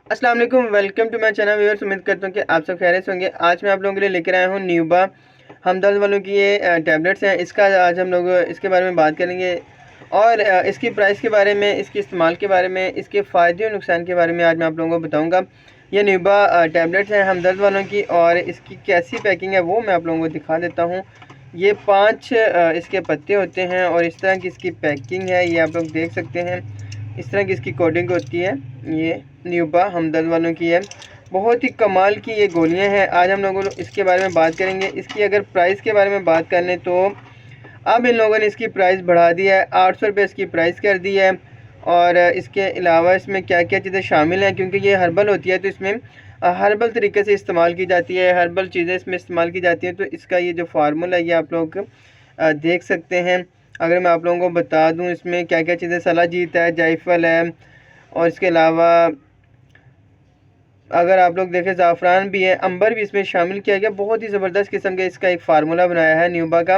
अस्सलाम वालेकुम, welcome to my channel viewers. उम्मीद करता हूँ कि आप सब खैरियत से होंगे। आज मैं आप लोगों के लिए लेकर आया हूँ न्यूबा हमदर्द वालों की ये टैबलेट्स हैं। इसका आज हम लोग इसके बारे में बात करेंगे और इसकी प्राइस के बारे में, इसके इस्तेमाल के बारे में, इसके फ़ायदे और नुकसान के बारे में आज मैं आप लोगों को बताऊँगा। ये न्यूबा टैबलेट्स हैं हमदर्द वालों की और इसकी कैसी पैकिंग है वो मैं आप लोगों को दिखा देता हूँ। ये 5 इसके पत्ते होते हैं और इस तरह की इसकी पैकिंग है, ये आप लोग देख सकते हैं। इस तरह की इसकी कोडिंग होती है। ये न्यूबा हमदर्द वालों की है। बहुत ही कमाल की ये गोलियां हैं। आज हम लोगों इसके बारे में बात करेंगे। इसकी अगर प्राइस के बारे में बात कर लें तो अब इन लोगों ने इसकी प्राइस बढ़ा दी है, 800 रुपये इसकी प्राइस कर दी है। और इसके अलावा इसमें क्या क्या चीज़ें शामिल हैं, क्योंकि ये हर्बल होती है तो इसमें हर्बल तरीके से इस्तेमाल की जाती है, हर्बल चीज़ें इसमें इस्तेमाल की जाती हैं। तो इसका ये जो फार्मूला है ये आप लोग देख सकते हैं। अगर मैं आप लोगों को बता दूं इसमें क्या क्या चीज़ें, सलाजीत है, जायफल है और इसके अलावा अगर आप लोग देखें ज़ाफ़रान भी है, अंबर भी इसमें शामिल किया गया। बहुत ही ज़बरदस्त किस्म का इसका एक फार्मूला बनाया है न्यूबा का।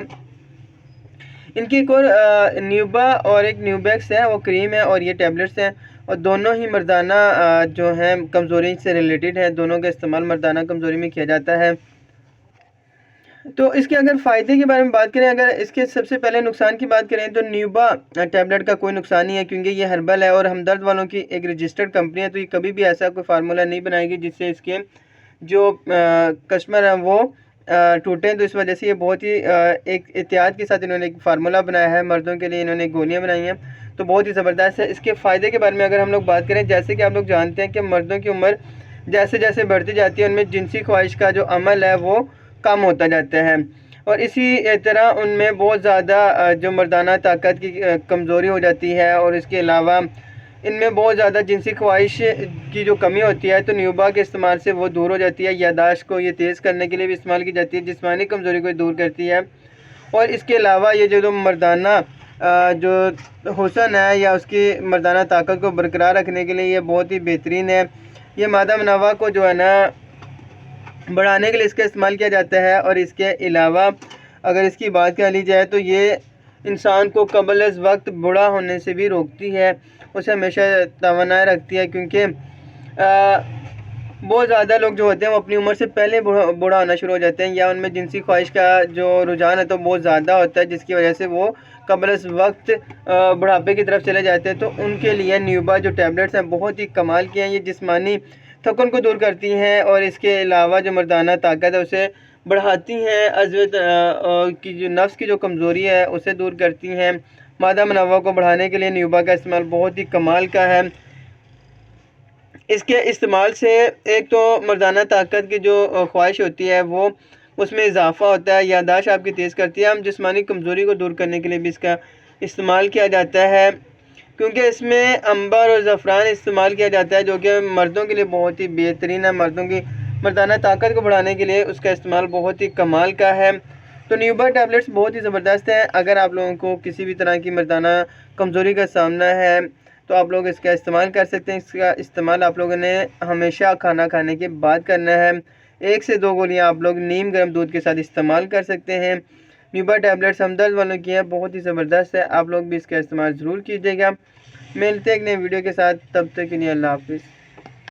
इनकी एक और न्यूबा और एक न्यूबैक्स है, वो क्रीम है और ये टैबलेट्स हैं और दोनों ही मर्दाना जो हैं कमज़ोरी से रिलेटेड हैं। दोनों का इस्तेमाल मर्दाना कमज़ोरी में किया जाता है। तो इसके अगर फ़ायदे के बारे में बात करें, अगर इसके सबसे पहले नुकसान की बात करें तो न्यूबा टैबलेट का कोई नुकसान नहीं है, क्योंकि ये हर्बल है और हमदर्द वालों की एक रजिस्टर्ड कंपनी है। तो ये कभी भी ऐसा कोई फार्मूला नहीं बनाएगी जिससे इसके जो कस्टमर हैं वो टूटें। तो इस वजह से ये बहुत ही एक एहतियात के साथ इन्होंने एक फार्मूला बनाया है। मर्दों के लिए इन्होंने गोलियाँ बनाई हैं, तो बहुत ही ज़बरदस्त है। इसके फ़ायदे के बारे में अगर हम लोग बात करें, जैसे कि आप लोग जानते हैं कि मर्दों की उम्र जैसे जैसे बढ़ती जाती है उनमें जिनसी ख्वाहिश का जो अमल है वो कम होता जाता है और इसी तरह उनमें बहुत ज़्यादा जो मर्दाना ताकत की कमज़ोरी हो जाती है और इसके अलावा इनमें बहुत ज़्यादा जिनसी ख्वाहिश की जो कमी होती है तो न्यूबा के इस्तेमाल से वो दूर हो जाती है। यादाश्त को ये तेज़ करने के लिए भी इस्तेमाल की जाती है, जिस्मानी कमज़ोरी को दूर करती है और इसके अलावा ये जो मर्दाना जो हुस्न है या उसकी मर्दाना ताकत को बरकरार रखने के लिए ये बहुत ही बेहतरीन है। ये मादा मुनव्वा को जो है ना बढ़ाने के लिए इसका इस्तेमाल किया जाता है और इसके अलावा अगर इसकी बात कर ली जाए तो ये इंसान को कबल अज़ वक्त बूढ़ा होने से भी रोकती है, उसे हमेशा तवानाई रखती है। क्योंकि बहुत ज़्यादा लोग जो होते हैं वो अपनी उम्र से पहले बूढ़ा होना शुरू हो जाते हैं या उनमें जिनसी ख्वाहिश का जो रुझान है तो बहुत ज़्यादा होता है, जिसकी वजह से वो कबल अज़ वक्त बुढ़ापे की तरफ चले जाते हैं। तो उनके लिए न्यूबा जो टैबलेट्स हैं बहुत ही कमाल की हैं। ये जिस्मानी थकन को दूर करती हैं और इसके अलावा जो मर्दाना ताकत है उसे बढ़ाती हैं। अज़्वत की जो नफ्स की जो कमज़ोरी है उसे दूर करती हैं। मादा मुनव्वा को बढ़ाने के लिए न्यूबा का इस्तेमाल बहुत ही कमाल का है। इसके इस्तेमाल से एक तो मर्दाना ताकत की जो ख्वाहिश होती है वो उसमें इजाफ़ा होता है, यादाश्त आपकी तेज़ करती है। हम जिस्मानी कमज़ोरी को दूर करने के लिए भी इसका इस्तेमाल किया जाता है, क्योंकि इसमें अंबर और ज़फ़रान इस्तेमाल किया जाता है जो कि मर्दों के लिए बहुत ही बेहतरीन है। मर्दों की मर्दाना ताकत को बढ़ाने के लिए उसका इस्तेमाल बहुत ही कमाल का है। तो न्यूबा टैबलेट्स बहुत ही ज़बरदस्त हैं। अगर आप लोगों को किसी भी तरह की मर्दाना कमज़ोरी का सामना है तो आप लोग इसका इस्तेमाल कर सकते हैं। इसका इस्तेमाल आप लोगों ने हमेशा खाना खाने के बाद करना है। 1 से 2 गोलियाँ आप लोग नीम गर्म दूध के साथ इस्तेमाल कर सकते हैं। न्यूबा टैबलेट्स हमदर्द वालों की है, बहुत ही ज़बरदस्त है। आप लोग भी इसका इस्तेमाल ज़रूर कीजिएगा। मिलते हैं एक नए वीडियो के साथ, तब तक के लिए अल्लाह हाफ़िज़।